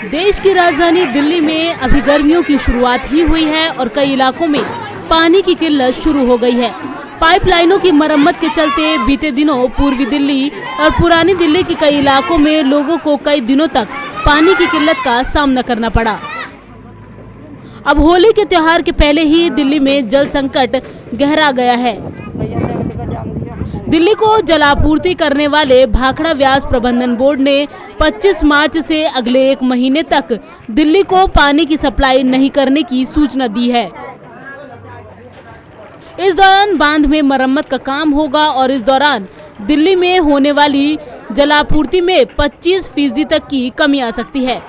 देश की राजधानी दिल्ली में अभी गर्मियों की शुरुआत ही हुई है और कई इलाकों में पानी की किल्लत शुरू हो गई है। पाइपलाइनों की मरम्मत के चलते बीते दिनों पूर्वी दिल्ली और पुरानी दिल्ली के कई इलाकों में लोगों को कई दिनों तक पानी की किल्लत का सामना करना पड़ा। अब होली के त्योहार के पहले ही दिल्ली में जल संकट गहरा गया है। दिल्ली को जलापूर्ति करने वाले भाखड़ा व्यास प्रबंधन बोर्ड ने 25 मार्च से अगले एक महीने तक दिल्ली को पानी की सप्लाई नहीं करने की सूचना दी है। इस दौरान बांध में मरम्मत का काम होगा और इस दौरान दिल्ली में होने वाली जलापूर्ति में 25% तक की कमी आ सकती है।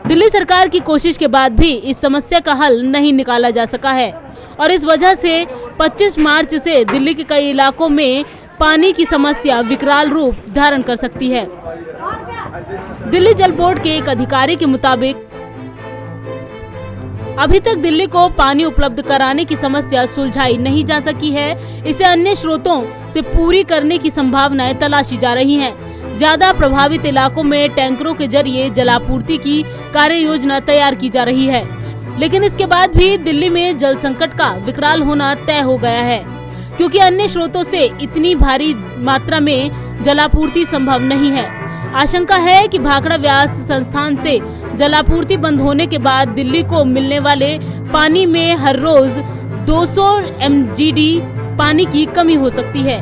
दिल्ली सरकार की कोशिश के बाद भी इस समस्या का हल नहीं निकाला जा सका है और इस वजह से 25 मार्च से दिल्ली के कई इलाकों में पानी की समस्या विकराल रूप धारण कर सकती है। दिल्ली जल बोर्ड के एक अधिकारी के मुताबिक अभी तक दिल्ली को पानी उपलब्ध कराने की समस्या सुलझाई नहीं जा सकी है। इसे अन्य स्रोतों से पूरी करने की संभावनाएं तलाशी जा रही हैं। ज्यादा प्रभावित इलाकों में टैंकरों के जरिए जलापूर्ति की कार्य योजना तैयार की जा रही है, लेकिन इसके बाद भी दिल्ली में जल संकट का विकराल होना तय हो गया है, क्योंकि अन्य स्रोतों से इतनी भारी मात्रा में जलापूर्ति संभव नहीं है। आशंका है कि भाखड़ा व्यास संस्थान से जलापूर्ति बंद होने के बाद दिल्ली को मिलने वाले पानी में हर रोज 200 MGD पानी की कमी हो सकती है।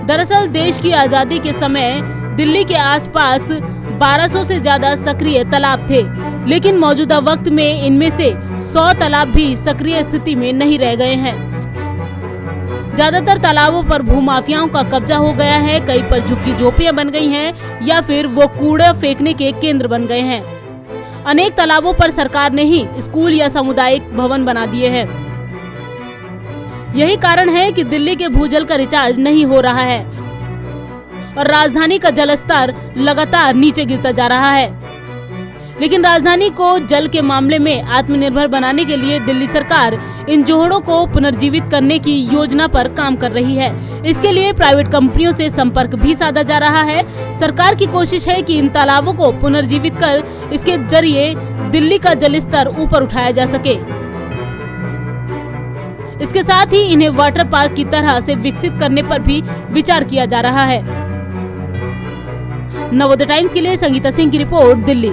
दरअसल देश की आजादी के समय दिल्ली के आसपास 1200 से ज्यादा सक्रिय तालाब थे, लेकिन मौजूदा वक्त में इनमें से 100 तालाब भी सक्रिय स्थिति में नहीं रह गए हैं। ज्यादातर तालाबों पर भूमाफियाओं का कब्जा हो गया है, कई पर झुग्गी झोपड़ियां बन गई हैं या फिर वो कूड़ा फेंकने के केंद्र बन गए हैं। अनेक तालाबों पर सरकार ने ही स्कूल या सामुदायिक भवन बना दिए हैं। यही कारण है कि दिल्ली के भूजल का रिचार्ज नहीं हो रहा है और राजधानी का जल स्तर लगातार नीचे गिरता जा रहा है। लेकिन राजधानी को जल के मामले में आत्मनिर्भर बनाने के लिए दिल्ली सरकार इन जोड़ों को पुनर्जीवित करने की योजना पर काम कर रही है। इसके लिए प्राइवेट कंपनियों से संपर्क भी साधा जा रहा है। सरकार की कोशिश है कि इन तालाबों को पुनर्जीवित कर इसके जरिए दिल्ली का जल स्तर ऊपर उठाया जा सके। इसके साथ ही इन्हें वाटर पार्क की तरह से विकसित करने पर भी विचार किया जा रहा है। नवोदय टाइम्स के लिए संगीता सिंह की रिपोर्ट, दिल्ली।